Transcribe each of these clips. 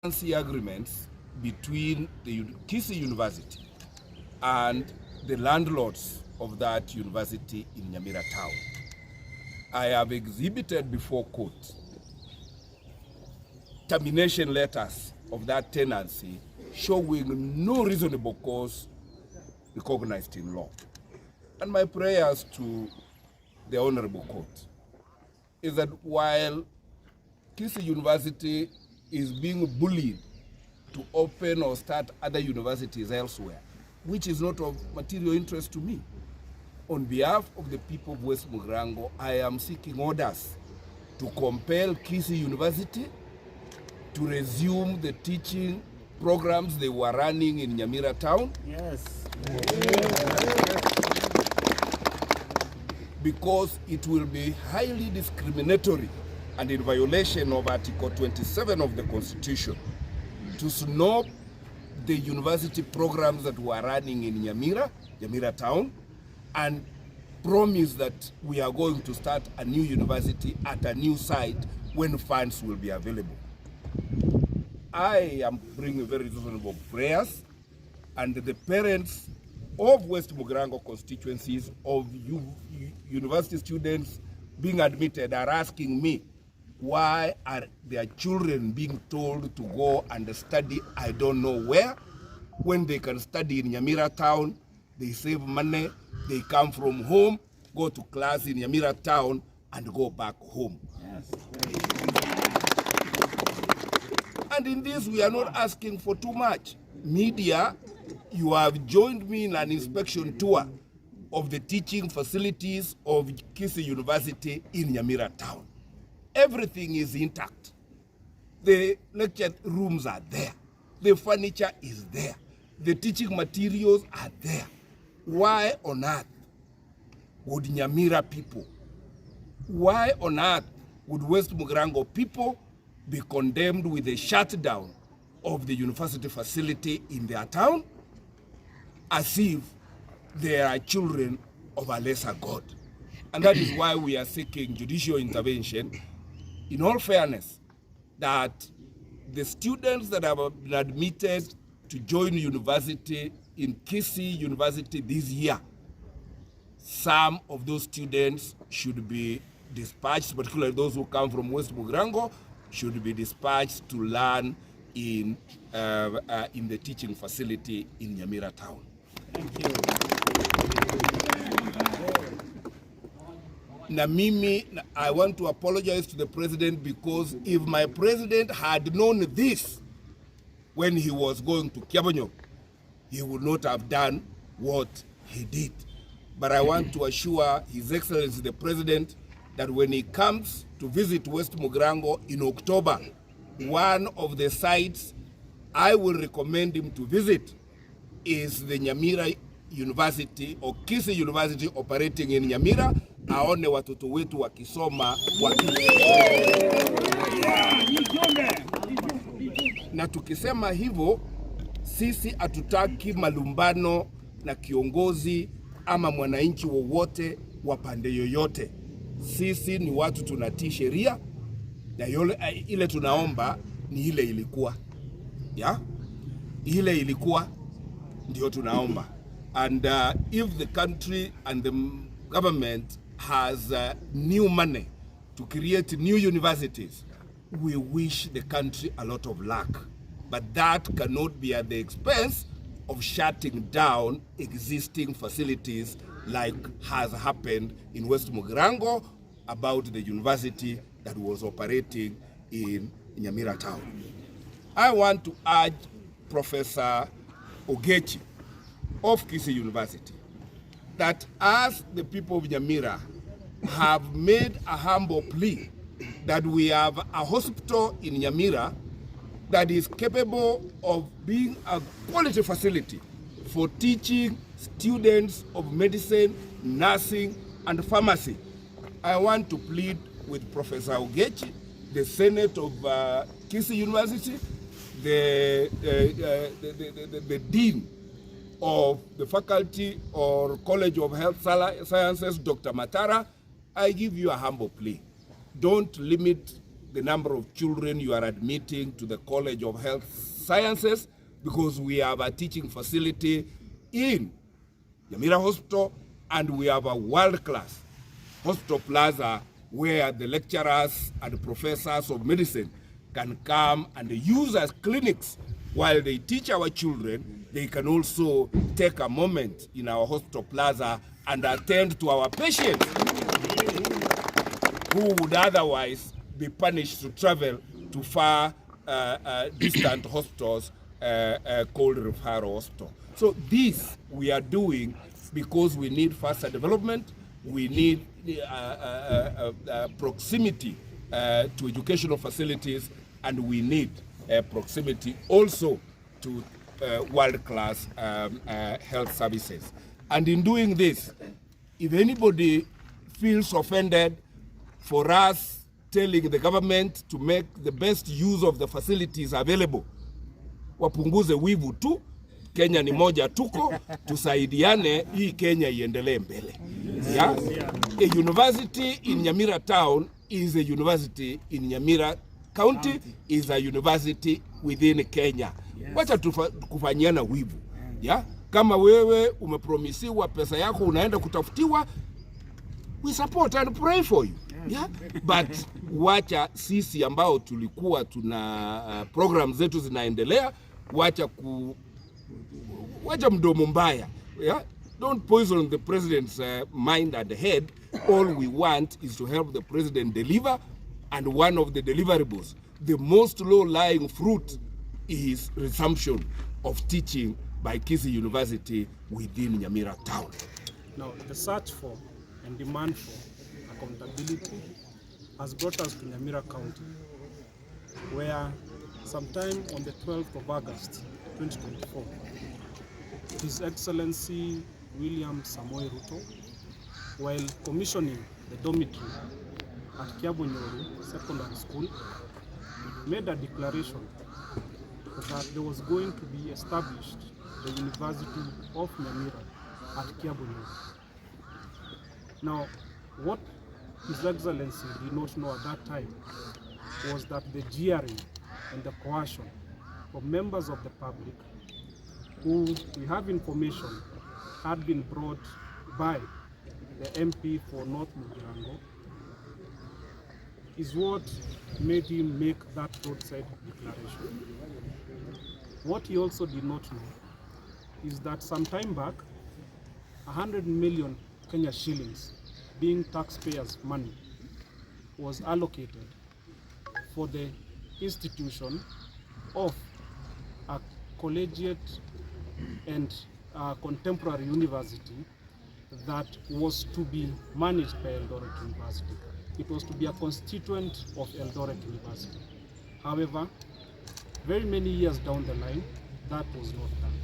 tenancy agreements between the Kisii University and the landlords of that university in Nyamira town. I have exhibited before court termination letters of that tenancy showing no reasonable cause recognized in law. And my prayers to the Honorable Court is that while Kisii University is being bullied to open or start other universities elsewhere, which is not of material interest to me, on behalf of the people of West Mugirango, I am seeking orders to compel Kisii University to resume the teaching programs they were running in Nyamira town. Yes. Because it will be highly discriminatory and in violation of Article 27 of the Constitution to snub the university programs that were running in Nyamira town, and promise that we are going to start a new university at a new site when funds will be available. I am bringing very reasonable prayers, and the parents of West Mugirango constituencies of university students being admitted are asking me, why are their children being told to go and study I don't know where, when they can study in Nyamira town? They save money, they come from home, go to class in Nyamira town, and go back home. Yes. And in this, we are not asking for too much. Media, you have joined me in an inspection tour of the teaching facilities of Kisii University in Nyamira town. Everything is intact. The lecture rooms are there. The furniture is there. The teaching materials are there. Why on earth would Nyamira people, why on earth would West Mugirango people be condemned with a shutdown of the university facility in their town as if they are children of a lesser God? And that is why we are seeking judicial intervention, in all fairness, that the students that have been admitted to join university in Kisii University this year, some of those students should be dispatched, particularly those who come from West Mugirango, should be dispatched to learn in the teaching facility in Nyamira town. Thank you. Na mimi, I want to apologize to the president, because if my president had known this when he was going to Kiabonyoru, he would not have done what he did. But I want to assure His Excellency the President that when he comes to visit West Mugirango in October, one of the sites I will recommend him to visit is the Nyamira University or Kisii University operating in Nyamira. Aone watoto wetu wakisoma na tukisema hivyo, sisi hatutaki malumbano na kiongozi ama mwananchi wowote wa pande yoyote. Sisi ni watu tunatii sheria, na ile tunaomba ni ile ilikuwa. Ile ilikuwa ndio tunaomba. And if the country and the government has new money to create new universities, we wish the country a lot of luck. But that cannot be at the expense of shutting down existing facilities like has happened in West Mugirango about the university that was operating in Nyamira town. I want to urge Professor Ogechi of Kisii University that as the people of Nyamira have made a humble plea that we have a hospital in Nyamira that is capable of being a quality facility for teaching students of medicine, nursing, and pharmacy. I want to plead with Professor Ogechi, the Senate of Kisii University, the Dean of the Faculty or College of Health Sciences, Dr. Matara. I give you a humble plea. Don't limit the number of children you are admitting to the College of Health Sciences, because we have a teaching facility in Nyamira Hospital, and we have a world-class hospital plaza where the lecturers and professors of medicine can come and use as clinics. While they teach our children, they can also take a moment in our hospital plaza and attend to our patients who would otherwise be punished to travel to far distant hospitals called referral hospital. So this we are doing because we need faster development, we need proximity to educational facilities, and we need proximity also to world-class health services. And in doing this, if anybody feels offended for us telling the government to make the best use of the facilities available, wapunguze wivu tu. Kenya ni moja tuko, tusaidiane hii Kenya iendelee mbele. Yeah? A university in Nyamira town is a university in Nyamira county, is a university within Kenya. Wacha kufanyiana wivu. Yeah? Kama wewe umepromisiwa pesa yako unaenda kutafutiwa, we support and pray for you. Yeah? But wacha sisi ambao tulikuwa tuna program zetu zinaendelea, wacha mdomo mbaya. Yeah? Don't poison the president's mind and head. All we want is to help the president deliver, and one of the deliverables, the most low-lying fruit, is resumption of teaching by Kisii University within Nyamira town. Now, the search for and demand for accountability has brought us to Nyamira County, where sometime on the 12th of August 2024, His Excellency William Samoei Ruto, while commissioning the dormitory at Kiabonyoru Secondary School, made a declaration that there was going to be established the University of Nyamira at Kiabonyoru. Now, what His Excellency did not know at that time was that the jeering and the coercion from members of the public, who we have information had been brought by the MP for North Mugirango, is what made him make that roadside declaration. What he also did not know is that some time back, 100 million Kenya shillings, being taxpayers' money, was allocated for the institution of a collegiate and contemporary university that was to be managed by Eldoret University. It was to be a constituent of Eldoret University. However, very many years down the line, that was not done.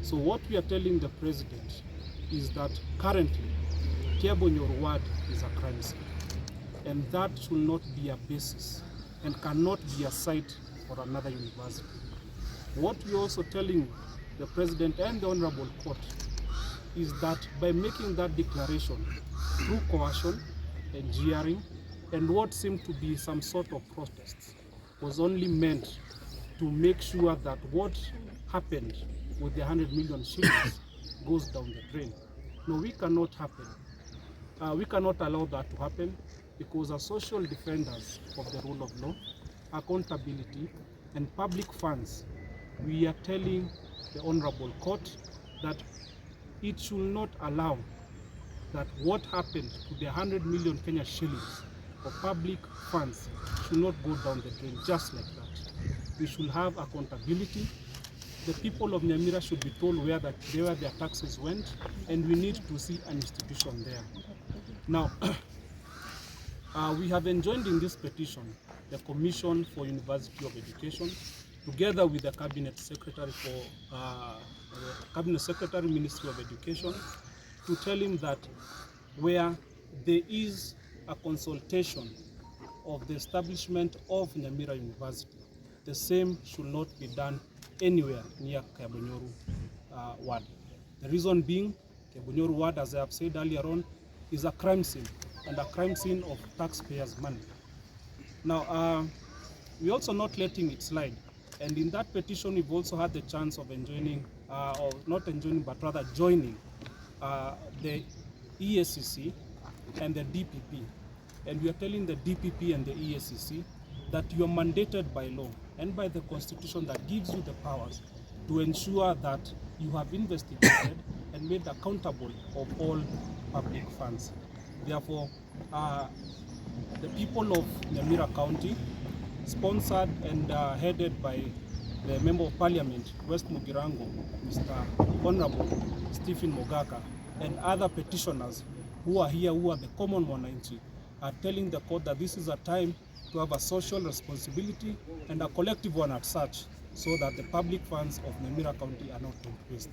So what we are telling the president is that currently, Kiabonyoru ward is a crime scene, and that should not be a basis and cannot be a site for another university. What we are also telling the president and the Honorable Court is that by making that declaration through coercion and jeering and what seemed to be some sort of protests was only meant to make sure that what happened with the 100 million shillings goes down the drain. No, we cannot happen. We cannot allow that to happen, because as social defenders of the rule of law, accountability, and public funds, we are telling the Honorable Court that it should not allow that what happened to the 100 million Kenya shillings of public funds should not go down the drain just like that. We should have accountability. The people of Nyamira should be told where their taxes went, and we need to see an institution there. Now, we have enjoined in this petition the Commission for University of Education, together with the Cabinet Secretary Ministry of Education, to tell him that where there is a consultation of the establishment of Nyamira University, the same should not be done anywhere near Kiabonyoru ward. The reason being, Kiabonyoru ward, as I have said earlier on, is a crime scene, and a crime scene of taxpayers' money. Now, we're also not letting it slide. And in that petition, we've also had the chance of enjoining, or not enjoining, but rather joining the EACC and the DPP. And we are telling the DPP and the EACC that you are mandated by law and by the Constitution that gives you the powers to ensure that you have investigated and made accountable of all public funds. Therefore, the people of Nyamira County, sponsored and headed by the Member of Parliament, West Mugirango, Mr. Honorable Stephen Mogaka, and other petitioners who are here, who are the common Mwananchi, are telling the court that this is a time to have a social responsibility and a collective one at such, so that the public funds of Nyamira County are not waste.